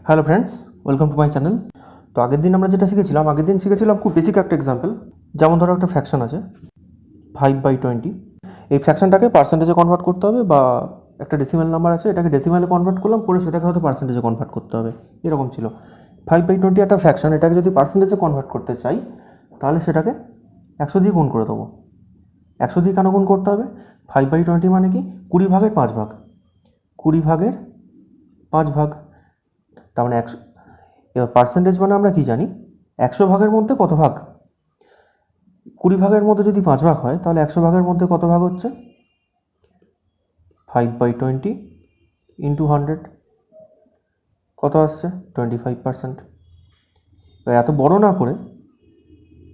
Hello friends, welcome to my channel. তো আগের দিন আমরা যেটা শিখেছিলাম খুব বেসিক একটা এক্সাম্পল। যেমন ধরো একটা ফ্র্যাকশন আছে 5/20। এই ফ্র্যাকশনটাকে পার্সেন্টেজে কনভার্ট করতে হবে, বা একটা ডেসিমাল নাম্বার আছে, এটাকে ডেসিমালে কনভার্ট করলাম, পরে সেটাকে হয়তো পার্সেন্টেজে কনভার্ট করতে হবে, এরকম ছিল। 5/20 একটা ফ্র্যাকশন, এটাকে যদি পার্সেন্টেজে কনভার্ট করতে চাই তাহলে সেটাকে 100 দিয়ে গুণ করে দেবো। 100 দিয়ে কেন গুণ করতে হবে? 5/20 মানে কি? 20 ভাগের 5 ভাগ, 20 ভাগের 5 ভাগ, তার মানে 100। এবার পার্সেন্টেজ মানে আমরা কি জানি, 100 ভাগের মধ্যে কত ভাগ? 20 ভাগের মধ্যে যদি 5 ভাগ হয় তাহলে 100 ভাগের মধ্যে কত ভাগ হচ্ছে? 5/20 ইন্টু 100, কত আসছে? 25%। এবার এত বড় না করে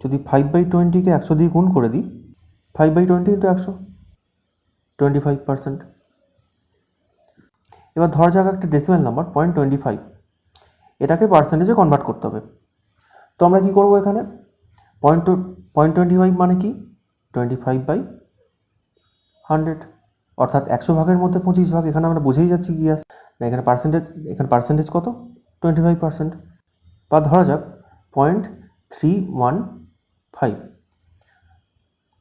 যদি 5/20কে 100 দিয়ে গুণ করে দিই, 5/20 ইন্টু 100, 25%। এবার ধরা যাক একটা ডেসিমাল নাম্বার 0.25, এটাকে পার্সেন্টেজে কনভার্ট করতে হবে। তো আমরা কী করবো এখানে? 0.25 মানে কি? 25/100, অর্থাৎ 100 ভাগের মধ্যে 25 ভাগ। এখানে আমরা বুঝেই যাচ্ছি কি আসছে না, এখানে পার্সেন্টেজ কত? 25%। বা ধরা যাক 0.315,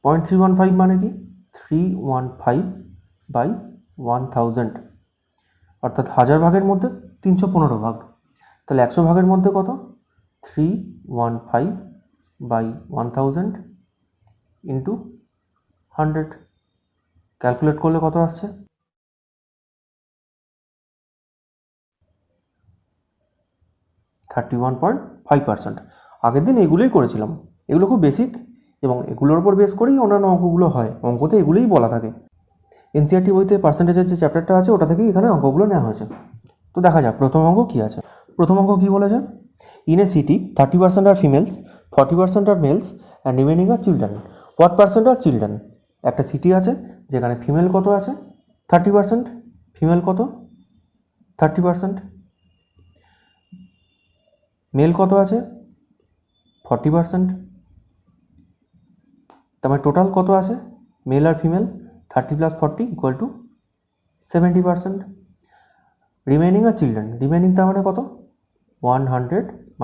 0.315 মানে কি? 315/1000, অর্থাৎ 1000 ভাগের মধ্যে 315 ভাগ। তাহলে 100 ভাগের মধ্যে কত? 315/1000 ইন্টু 100, ক্যালকুলেট করলে কত আসছে? 31.5%। আগের দিন এগুলোই করেছিলাম, এগুলো খুব বেসিক, এবং এগুলোর উপর বেস করেই অন্যান্য অঙ্কগুলো হয়। অঙ্কতে এগুলোই বলা থাকে। এনসিইআরটি বইতে পার্সেন্টেজের যে চ্যাপ্টারটা আছে ওটা থেকেই এখানে অঙ্কগুলো নেওয়া হয়েছে। তো দেখা যাক প্রথম অঙ্ক কী আছে। প্রথম অঙ্ক কী বলেছে? In a city 30% are females, 40% are males and remaining are children. What percent are children? একটা সিটি আছে যেখানে ফিমেল কত আছে? 30%, ফিমেল কত? 30%, মেল কত আছে? 40%। তার মানে টোটাল কত আছে? Mail R female 30 + 40 = 70%। Remaining are children, remaining তার মানে কত? 100 -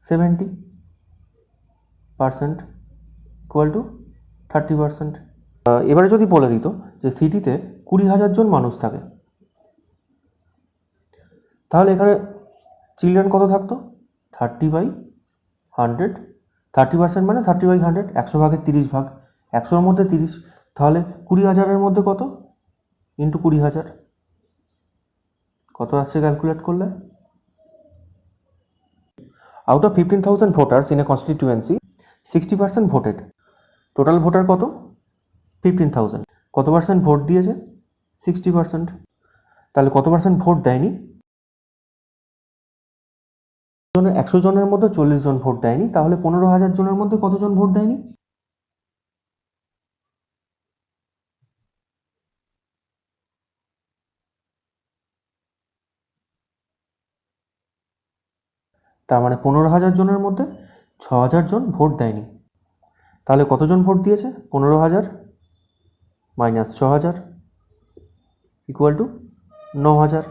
70% = 30%। এবারে যদি বলে দিত যে সিটিতে 20,000 জন মানুষ থাকে, তাহলে এখানে চিলড্রেন কত থাকতো? 30/100, 30% মানে 30/100, 100 ভাগের 30 ভাগ, 100-র মধ্যে 30, তাহলে 20,000-এর মধ্যে কত? ইন্টু 20,000, কত আসছে ক্যালকুলেট করলে? Out of 15,000 voters in a constituency 60% voted. Total voter কত? 15,000। কত পার্সেন্ট ভোট দিয়েছে? 60%। তাহলে কত পার্সেন্ট ভোট দেয়নি? 100 জনের মধ্যে 40 জন ভোট দেয়নি, তাহলে 15,000 জনের মধ্যে কতজন ভোট দেয়নি? তার মানে 15,000 জনের মধ্যে 6,000 জন ভোট দেয়নি। তাহলে কতজন ভোট দিয়েছে? 15,000 - 6,000 = 9,000।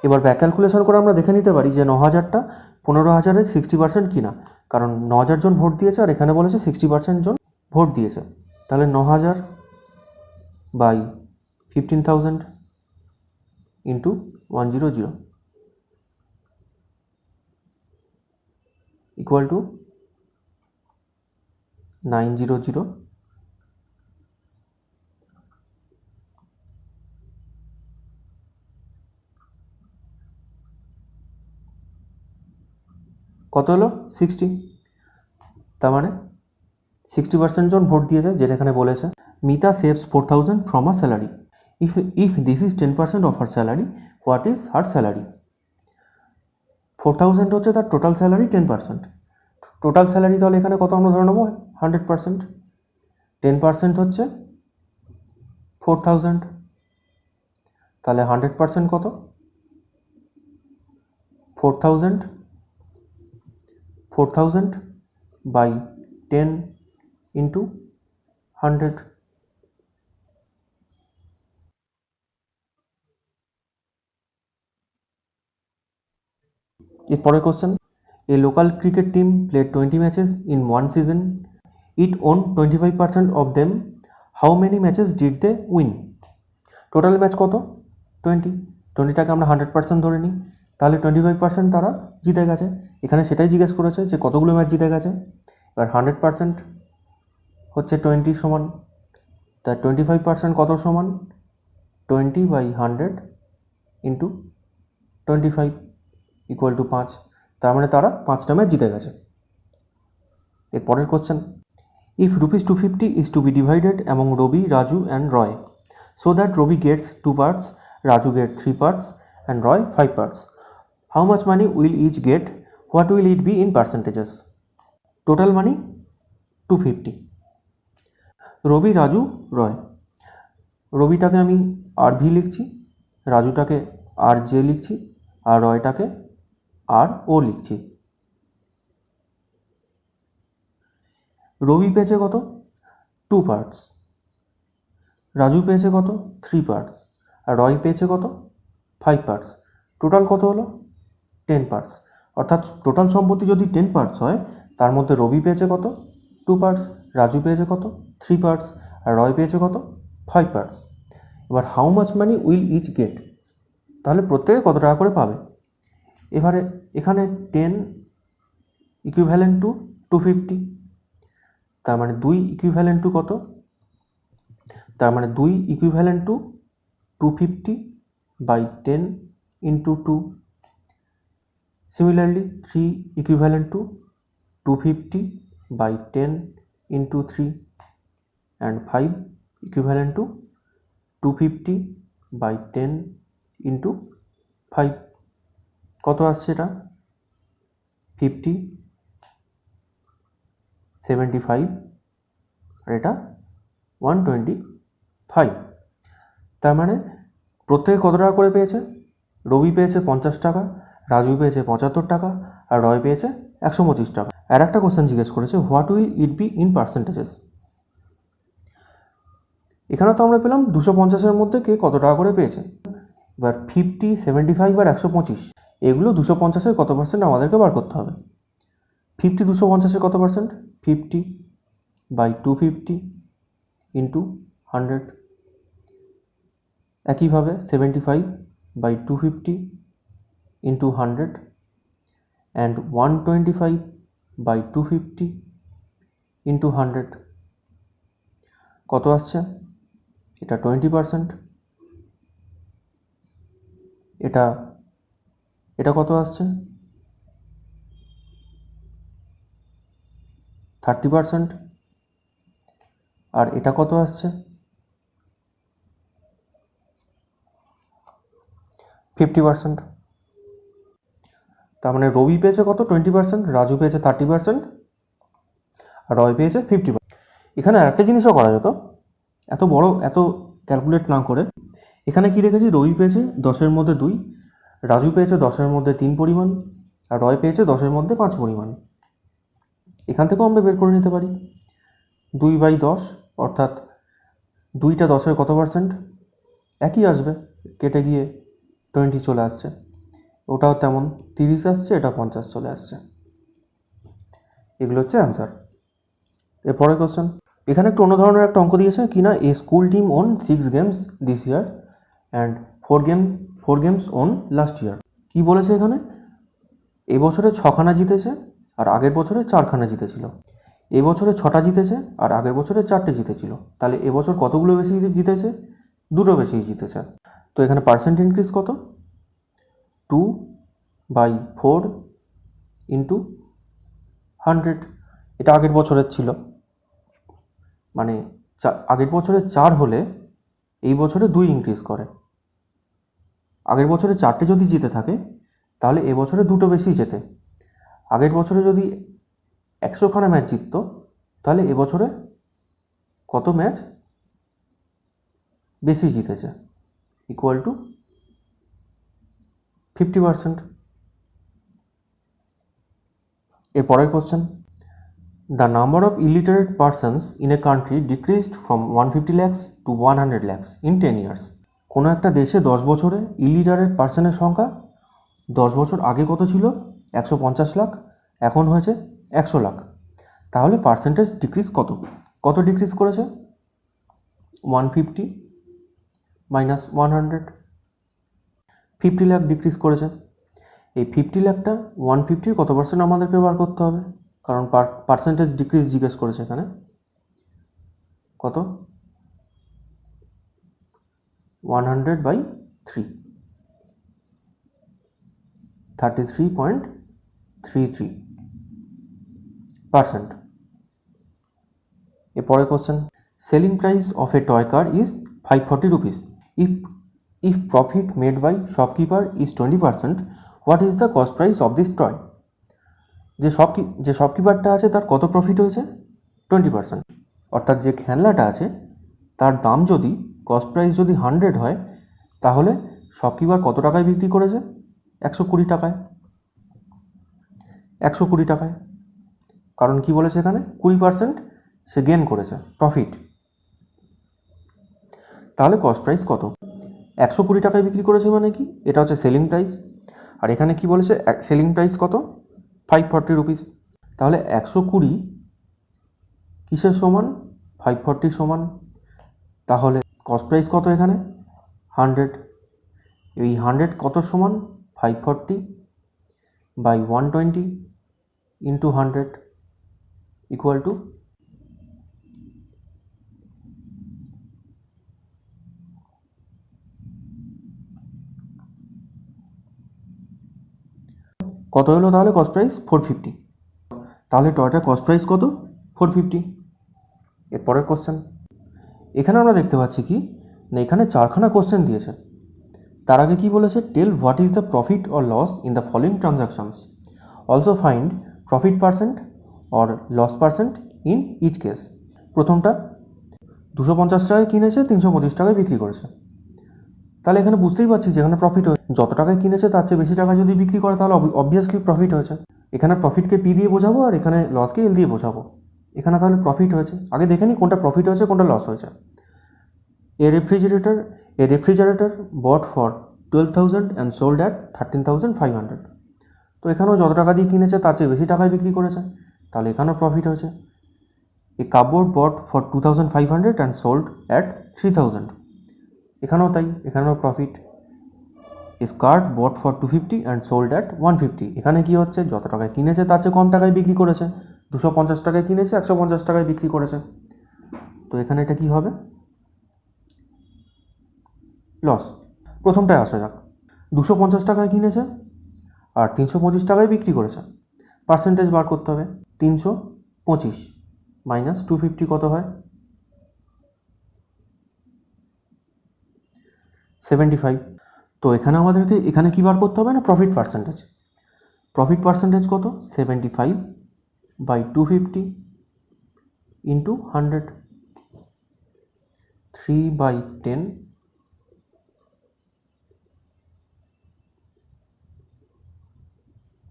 এবার ব্যাক ক্যালকুলেশন করে আমরা দেখে নিতে পারি যে 9,000টা 15,000-এর 60% কিনা, কারণ 9,000 জন ভোট দিয়েছে আর এখানে বলেছে 60% জন ভোট দিয়েছে। তাহলে 9,000/15,000 ইন্টু 100 = 900। কত হলো? 60। তার মানে 60% জন ভোট দিয়েছে, যেটা এখানে বলেছে। Mita saves 4,000 from a salary. If this is 10% of her salary, what is her salary? 4,000 হচ্ছে তার টোটাল স্যালারি, 10%। টোটাল স্যালারি তাহলে এখানে কত আমরা ধরে নেবো? 100%। 10% হচ্ছে 4,000, তাহলে 100% কত? 4,000, 4,000/10 ইন্টু 100। এরপরের question, a local cricket team played 20 matches in one season, it won 25% of them, how many matches did they win? Total match কত? 20টাকে আমরা 100% ধরে নিই, তাহলে 25% তারা জিতে গেছে। এখানে সেটাই জিজ্ঞেস করেছে যে কতগুলো ম্যাচ জিতে গেছে। এবার 100% হচ্ছে 20 সমান, তাই 25% কত সমান 20/100 ইন্টু 25 ইকুয়াল টু 5। তার মানে তারা 5টা ম্যাচ জিতে গেছে। এরপরের question, if ₹250 is to be divided among Robi, Raju and Roy, so that Robi gets 2 parts, Raju gets 3 parts and Roy 5 parts, how much money will each get? What will it be in percentages? Total money 250। রবি, রাজু, রয়। রবিটাকে আমি RV লিখছি, রাজুটাকে RJ লিখছি, আর রয়টাকে RO লিখছি। রবি পেয়েছে কত? 2 parts. Raju পেয়েছে কত? 3 parts. আর রয় পেয়েছে কত? 5 পার্টস। টোটাল কত হলো? 10 পার্টস। অর্থাৎ টোটাল সম্পত্তি যদি 10 পার্টস হয়, তার মধ্যে রবি পেয়েছে কত? 2 পার্টস, রাজু পেয়েছে কত? 3 পার্টস, আর রয় পেয়েছে কত? 5 পার্টস। এবার how much money will each get, তাহলে প্রত্যেকে কত টাকা করে পাবে। এবারে এখানে 10 ইকুইভ্যালেন্ট টু 250, তার মানে 2 ইকুইভ্যালেন্ট টু কত? তার মানে 2 equivalent to 250/10 into 2। Similarly 3 equivalent to 250/10 into 3 and 5 equivalent to 250/10 into 5। কত আসছে এটা? 50, 75 আর এটা 125। তার মানে প্রত্যেকে কত টাকা করে পেয়েছে? রবি পেয়েছে 50 টাকা, রাজু পেয়েছে 75 টাকা, আর রয় পেয়েছে 125 টাকা। আর একটা কোশ্চেন জিজ্ঞেস করেছে, what will it be in পার্সেন্টেজেস। এখানে তো আমরা পেলাম 250-এর মধ্যে কে কত টাকা করে পেয়েছে। এবার 50, 75 আর 125 এগুলো 250-এর কত পার্সেন্ট আমাদেরকে বার করতে হবে। 50 250-এর কত পার্সেন্ট? 50/250 ইন্টু 100। একইভাবে 75/250 ইন্টু 100 অ্যান্ড 125/250 ইন্টু 100 কত আসছে? এটা 20%। এটা কত আসছে? 30%। আর এটা কত আসছে? 50%। তার মানে রবি পেয়েছে কত? 20%, রাজু পেয়েছে 30%, আর রয় পেয়েছে 50%। এখানে আরেকটা জিনিসও করা যেত, এত বড় এত ক্যালকুলেট না করে। এখানে কি রেখেছি? রবি পেয়েছে 10-এর মধ্যে 2, রাজু পেয়েছে 10-এর মধ্যে 3 পরিমাণ, আর রয় পেয়েছে 10-এর মধ্যে 5 পরিমাণ। এখান থেকেও আমরা বের করে নিতে পারি 2/10, অর্থাৎ 2টা 10-এর কত পার্সেন্ট? একই আসবে, কেটে গিয়ে 20 চলে আসছে। ওটাও তেমন 30 আসছে, এটা 50 চলে আসছে। এগুলো হচ্ছে অ্যান্সার। এরপরে কোশ্চেন, এখানে একটু অন্য ধরনের একটা অঙ্ক দিয়েছে কি না, a school team won 6 games this year and 4 games won last year. কি বলেছে এখানে? এবছরে 6খানা জিতেছে আর আগের বছরে 4খানা জিতেছিল। এবছরে 6টা জিতেছে আর আগের বছরে 4টে জিতেছিল। তাহলে এবছর কতগুলো বেশি জিতেছে? 2টো বেশি জিতেছে। তো এখানে পার্সেন্ট ইনক্রিজ কত? 2/4 ইন্টু 100। এটা আগের বছরের ছিল, মানে আগের বছরে 4 হলে এই বছরে 2 ইনক্রিজ করে। আগের বছরে 4টে যদি জিতে থাকে, তাহলে এবছরে 2টো বেশি জেতে। আগের বছরে যদি 100খানা ম্যাচ জিততো, তাহলে এবছরে কত ম্যাচ বেশি জিতেছে? Equal to 50%। এরপরের question, the number of illiterate persons in a country decreased from 150 lakhs to 100 lakhs in 10 years। কোনো একটা দেশে 10 বছরে ইলিটারেট পার্সনের সংখ্যা 10 বছর আগে কত ছিল 150 লাখ, এখন হয়েছে 100 লাখ। তাহলে পার্সেন্টেজ ডিক্রিজ কত? কত ডিক্রিজ করেছে? 150 মাইনাস 100, 50 লাখ ডিক্রিজ করেছে। এই 50 লাখটা 150 কত পার্সেন্ট আমাদেরকে বার করতে হবে, কারণ পার্সেন্টেজ ডিক্রিজ জিজ্ঞেস করেছে এখানে। কত? 100/3, 33.33%। এরপরে question, selling price of a toy car is 540 rupees. If profit made by shopkeeper is 20%, what is the cost price of this toy? যে শপকিপারটা আছে তার কত প্রফিট হয়েছে? 20%। অর্থাৎ যে খেলনাটা আছে তার দাম যদি, কস্ট প্রাইস যদি 100 হয়, তাহলে শপকিপার কত টাকায় বিক্রি করেছে? 120 টাকায়। 120 টাকায়, কারণ কি বলেছে এখানে? 20% সে গেন করেছে, প্রফিট। তাহলে কস্ট প্রাইস কত? 120 টাকায় বিক্রি করেছে মানে কি? এটা হচ্ছে সেলিং প্রাইস। আর এখানে কি বলেছে? সেলিং প্রাইস কত? 540 রুপিস। তাহলে 120 কিসের সমান? 540 সমান। তাহলে কস্ট প্রাইস কত এখানে? 100। এই 100 কত সমান? 540/120 ইন্টু 100 ইকুয়াল টু কত হলো? তাহলে কস্ট প্রাইস 450। তাহলে টয়টার কস্ট প্রাইস কত? 450। এরপরের কোশ্চেন, এখানে আমরা দেখতে পাচ্ছি কি না, এখানে 4খানা কোশ্চেন দিয়েছে। তার আগে কি বলেছে? Tell what is the profit or loss in the following transactions, also find profit percent or loss percent in each case. প্রথমটা 250 টাকায় কিনেছে, 325 টাকায় বিক্রি করেছে। তাহলে এখানে বুঝতেই পারছি যেখানে প্রফিট হয়েছে, যত টাকায় কিনেছে তার চেয়ে বেশি টাকা যদি বিক্রি করে তাহলে অবভিয়াসলি প্রফিট হয়েছে। এখানে প্রফিটকে পি দিয়ে বোঝাবো আর এখানে লসকে এল দিয়ে বোঝাবো। এখানে তাহলে প্রফিট হয়েছে। আগে দেখে নিই কোনটা প্রফিট হয়েছে কোনটা লস হয়েছে। A refrigerator bought for 12,000 and sold at 13,500। তো এখানেও যত টাকা দিয়ে কিনেছে তার চেয়ে বেশি টাকায় বিক্রি করেছে, তাহলে এখানেও প্রফিট হয়েছে। A cupboard bought for 2,500 and sold at 3,000। এখানেও তাই, এখানেও profit. A skirt bought for 250 and sold at 150। এখানে কি হচ্ছে? যত টাকায় কিনেছে তার চেয়ে কম টাকায় বিক্রি করেছে। 250 টাকায় কিনেছে, 150 টাকায় বিক্রি করেছে। তো এখানে এটা কি হবে? লস। প্রথমটায় আসা যাক। 250 টাকায় কিনেছে আর 325 টাকায় বিক্রি করেছে। পার্সেন্টেজ বার করতে হবে। 325 মাইনাস 250 কত হয়? 75। তো এখানে আমাদেরকে এখানে কী বার করতে হবে না? Profit percentage. প্রফিট পার্সেন্টেজ কত? 75/250 ইন্টু 100, 3/10।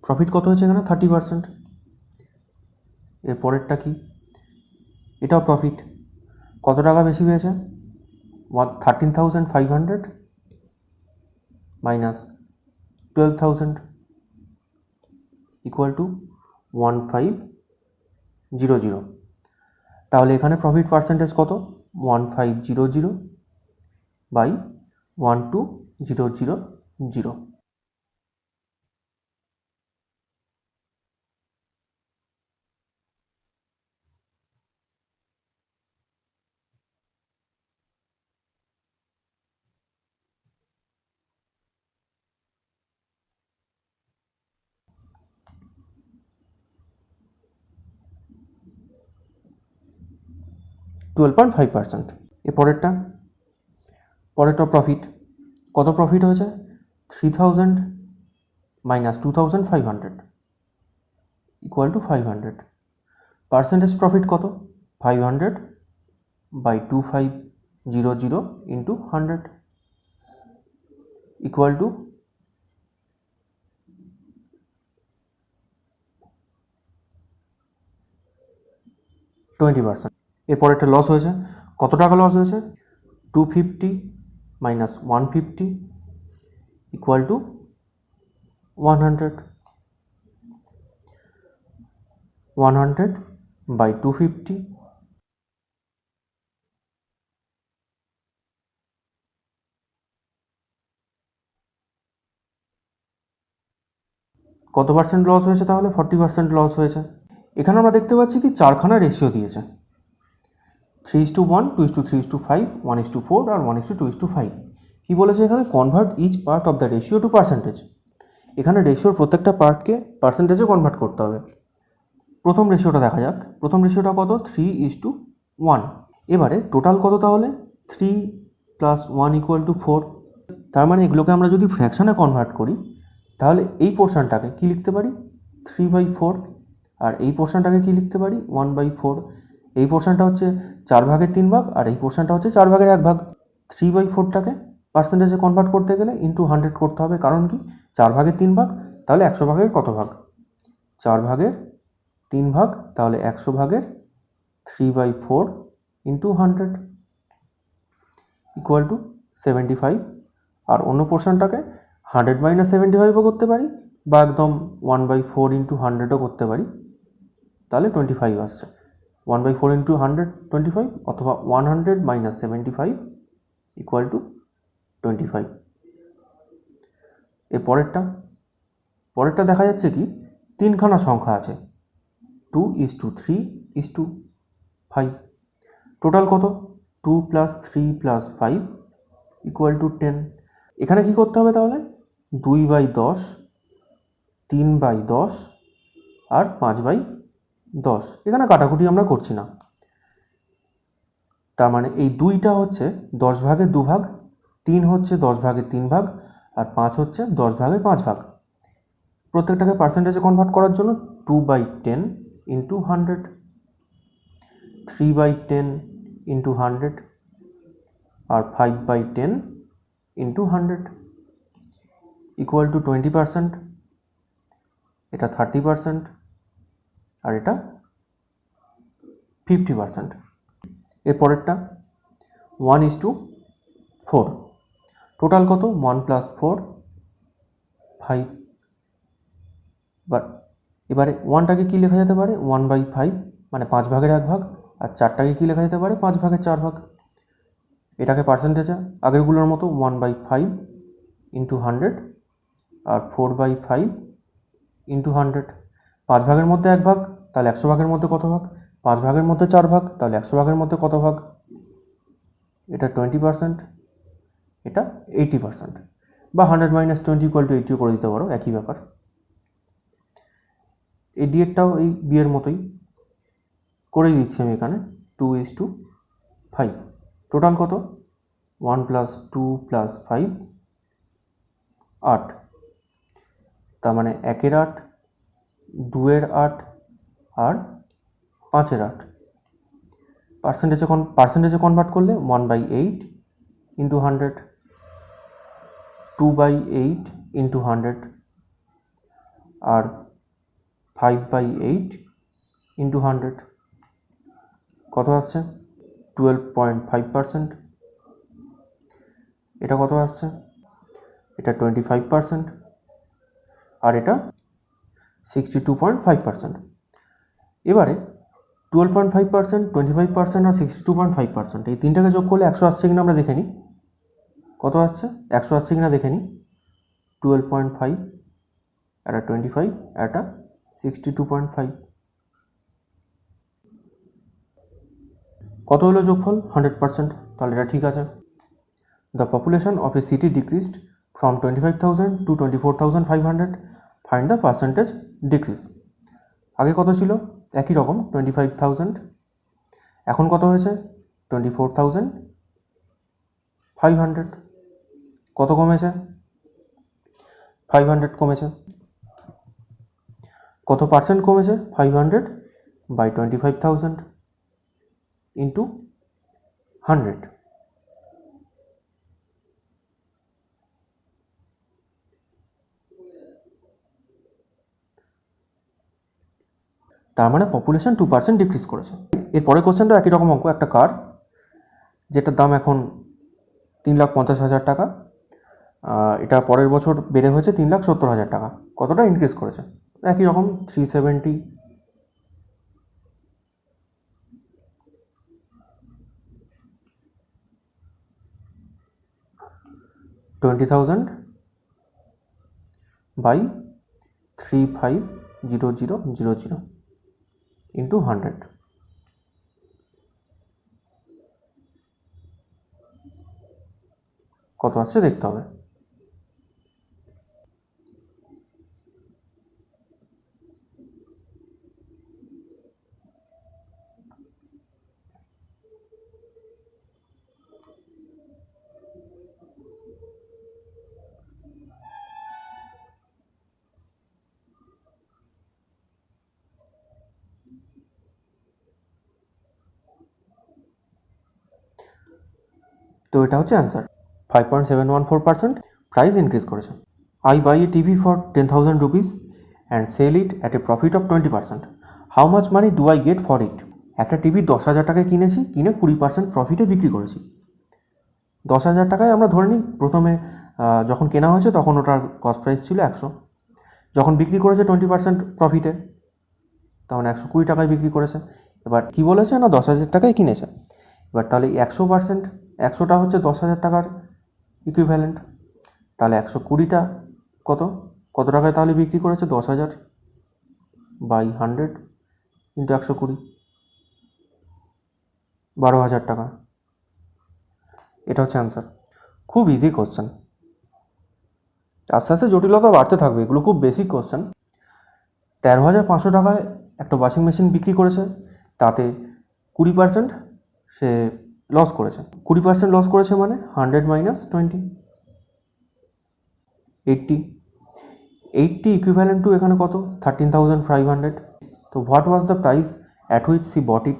প্রফিট কত হয়েছে এখানে? 30%। এর পরেরটা কি? এটাও প্রফিট। কত টাকা বেশি পেয়েছে? 13,500 মাইনাস 12,000 ইকুয়াল টু 1500। তাহলে এখানে প্রফিট পার্সেন্টেজ কত? 1500/12000। 12.5%। এর পরেরটা প্রফিট। কত প্রফিট হয়েছে? 3,000 minus 2,500 equal to 500। Percentage profit কত? 500/2500 ইন্টু 100 ইকুয়াল টু 20%। এরপর একটা লস হয়েছে। কত টাকা লস হয়েছে? 250 মাইনাস 150 ইকুয়াল টু 100। 100/250, কত পার্সেন্ট লস হয়েছে তাহলে? 40% লস হয়েছে। এখানে আমরা দেখতে পাচ্ছি কি চারখানা রেশিও দিয়েছে, 3:1, 2:3:5, 1:4 আর 1:2:5। কী বলেছে এখানে? Convert each part of the ratio to percentage. এখানে রেশিওর প্রত্যেকটা পার্টকে পার্সেন্টেজে কনভার্ট করতে হবে। প্রথম রেশিওটা দেখা যাক। প্রথম রেশিওটা কত? 3:1। এবারে টোটাল কত তাহলে? 3 + 1 = 4। তার মানে এগুলোকে আমরা যদি ফ্র্যাকশনে কনভার্ট করি তাহলে এই পোর্শনটাকে কী লিখতে পারি? 3/4। আর এই পোর্শনটাকে কী লিখতে পারি? 1/4। এই পোর্শনটা হচ্ছে 4 ভাগের 3 ভাগ, আর এই পোর্শনটা হচ্ছে 4 ভাগের 1 ভাগ। 3/4টাকে পার্সেন্টেজে কনভার্ট করতে গেলে ইন্টু 100 করতে হবে। কারণ কি? 4 ভাগের 3 ভাগ, তাহলে 100 ভাগের কত ভাগ? 4 ভাগের 3 ভাগ, তাহলে 100 ভাগের 3/4 ইন্টু 100 = 75। আর অন্য পোর্শনটাকে 100 - 75ও করতে পারি, বা একদম 1/4 ইন্টু 100ও করতে পারি, তাহলে 25 আসছে। 1/4 ইন্টু 100 25, অথবা 100 - 75 = 25। এর পরেরটা দেখা যাচ্ছে কি তিনখানা সংখ্যা আছে, 2:3:5। টোটাল কত? 2 + 3 + 5 = 10। এখানে কি করতে হবে তাহলে? 2/10, 3/10 আর 5/10। এখানে কাটাকুটি আমরা করছি না। তার মানে এই 2টা হচ্ছে 10 ভাগের 2 ভাগ, 3 হচ্ছে 10 ভাগের 3 ভাগ, আর 5 হচ্ছে 10 ভাগের 5 ভাগ। প্রত্যেকটাকে পার্সেন্টেজে কনভার্ট করার জন্য 2/10 ইন্টু 100, 3/10 ইন্টু 100, আর 5/10 ইন্টু 100 = 20%। এটা 30%, আর এটা 50%। এর পরেরটা 1:4। টোটাল কত? 1 + 4 5। এবারে 1টাকে কী লেখা যেতে পারে? 1/5, মানে 5 ভাগের 1 ভাগ। আর 4টাকে কী লেখা যেতে পারে? 5 ভাগের 4 ভাগ। এটাকে পার্সেন্টেজে আগেরগুলোর মতো 1/5 ইন্টু 100, আর 4/5 ইন্টু 100। 5 ভাগের মধ্যে 1 ভাগ, তাহলে 100 ভাগের মধ্যে কত ভাগ? 5 ভাগের মধ্যে 4 ভাগ, তাহলে 100 ভাগের মধ্যে কত ভাগ? এটা 20%, এটা 80%, বা 100 - 20 = 80 করে দিতে পারো, একই ব্যাপার। এই ডিএরটাও এই বিয়ের মতোই করেই দিচ্ছি আমি এখানে, 2:5। টোটাল কত? 1 + 2 + 5 8। তার মানে 1-এর 8, 2-এর 8 আর 5-এর 8। পার্সেন্টেজে কনভার্ট করলে 1/8 ইন্টু 100, 2/8 ইন্টু 100, আর 5/8 ইন্টু 100। কত আসছে? 12.5%। এটা কত আসছে? এটা 25%, আর এটা 62.5%। এবারে 12.5%, 25% আর 62.5%, এই তিনটাকে যোগ করলে 100 আসছে কিনা আমরা দেখে নিই। কত আসছে? 100 আসছে কিনা দেখে নিই। 12.5, একটা 25, একটা 62.5। কত হলো যোগফল? 100%। তাহলে এটা ঠিক আছে। The population of a city decreased from 25,000 to 24,500, find the percentage decrease. আগে কত ছিল? একই রকম 25,000। এখন কত হয়েছে? 24,500। কত কমেছে? 500 কমেছে। কত পার্সেন্ট কমেছে? 500/25,000 ইন্টু 100। তার মানে পপুলেশন 2% ডিক্রিজ করেছে। এর পরের কোশ্চেনটা একই রকম অঙ্ক, একটা কার যেটার দাম এখন 3,50,000 টাকা, এটা পরের বছর বেড়ে হয়েছে 3,70,000 টাকা। কতটা ইনক্রিজ করেছে? একই রকম 370 20,000 বাই 350000 ইন্টু 100। কত আসছে দেখতে হবে। তো এটা হচ্ছে অ্যান্সার। 5.714% প্রাইস ইনক্রিজ করেছে। I buy a TV for 10,000 rupees and sell it at a profit of 20%। How much money do I get for it? একটা টিভি 10,000 টাকায় কিনেছি, কিনে 20% প্রফিটে বিক্রি করেছি। 10,000 টাকায় আমরা ধরে নিই প্রথমে যখন কেনা হয়েছে তখন ওটার কস্ট প্রাইস ছিল 100, যখন বিক্রি করেছে 20% প্রফিটে তখন 120 টাকায় বিক্রি করেছে। এবার কি বলেছে না 10,000 টাকায় কিনেছে। এবার তাহলে 100%, 100টা হচ্ছে 10,000 টাকার ইকুইভ্যালেন্ট, তাহলে 120টা কত কত টাকায় তাহলে বিক্রি করেছে? 10,000 বাই 100 ইন্টু 120, 12,000 টাকা। এটা হচ্ছে অ্যান্সার। খুব ইজি কোশ্চেন, আস্তে আস্তে জটিলতা বাড়তে থাকবে, এগুলো খুব বেসিক কোশ্চেন। 13,500 টাকায় একটা ওয়াশিং মেশিন বিক্রি করেছে, তাতে 20% সে লস করেছে। 20% লস করেছে মানে 100 মাইনাস 20, 80 ইকুইভ্যালেন্ট টু এখানে কত? 13,500। তো what was the price at which she bought it?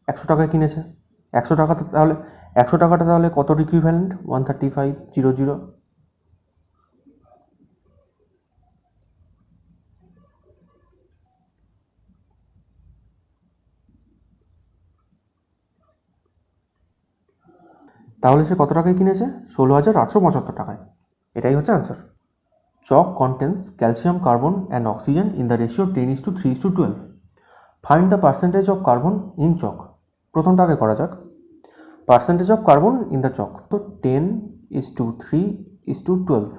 100 টাকায় কিনেছে, 100 টাকাতে তাহলে 100 টাকাটা তাহলে কত ইকুইভ্যালেন্ট? 135,000। তাহলে সে কত টাকায় কিনেছে? 16,875 টাকায়। এটাই হচ্ছে answer. Chalk contains calcium, carbon and oxygen in the ratio 10:3:12. Find the percentage of carbon in chalk. প্রথমটাকে করা যাক। Percentage of carbon in the chalk, তো 10:3:12।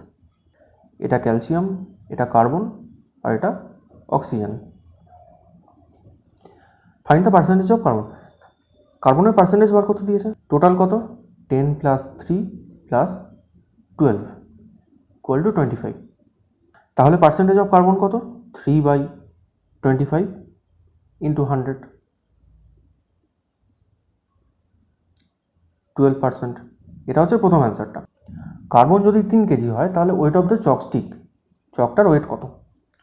এটা ক্যালসিয়াম, এটা কার্বন আর এটা oxygen. Find the percentage of carbon. কার্বনের percentage বার করতে দিয়েছে, টোটাল কত? 10 + 3 + 12 = 25। তাহলে পার্সেন্টেজ অফ কার্বন কত? 3/25 ইন্টু 100, 12%। এটা হচ্ছে প্রথম অ্যান্সারটা। কার্বন যদি 3 কেজি হয় তাহলে ওয়েট অফ দ্য চকস্টিক, চকটার ওয়েট কত?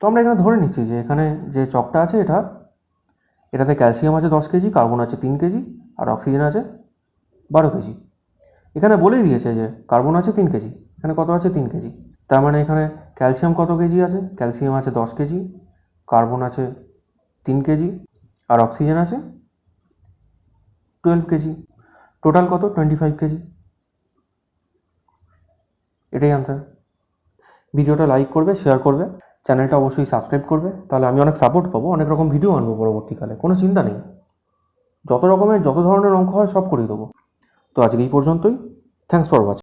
তো আমরা এখানে ধরে নিচ্ছি যে এখানে যে চকটা আছে এটাতে ক্যালসিয়াম আছে 10 কেজি, কার্বন আছে 3 কেজি আর অক্সিজেন আছে 12 কেজি। এখানে বলেই দিয়েছে যে কার্বন আছে 3 কেজি, এখানে কত আছে? 3 কেজি। তার মানে এখানে ক্যালসিয়াম কত কেজি আছে? ক্যালসিয়াম আছে 10 কেজি, কার্বন আছে 3 কেজি আর অক্সিজেন আছে 12 কেজি। টোটাল কত? 25 কেজি। এটাই অ্যান্সার। ভিডিওটা লাইক করবে, শেয়ার করবে, চ্যানেলটা অবশ্যই সাবস্ক্রাইব করবে, তাহলে আমি অনেক সাপোর্ট পাবো, অনেক রকম ভিডিও আনবো পরবর্তীকালে, কোনো চিন্তা নেই। যত ধরনের অঙ্ক হয় সব করিয়ে দেবো। তো আজকে এই পর্যন্তই। Thanks for watching.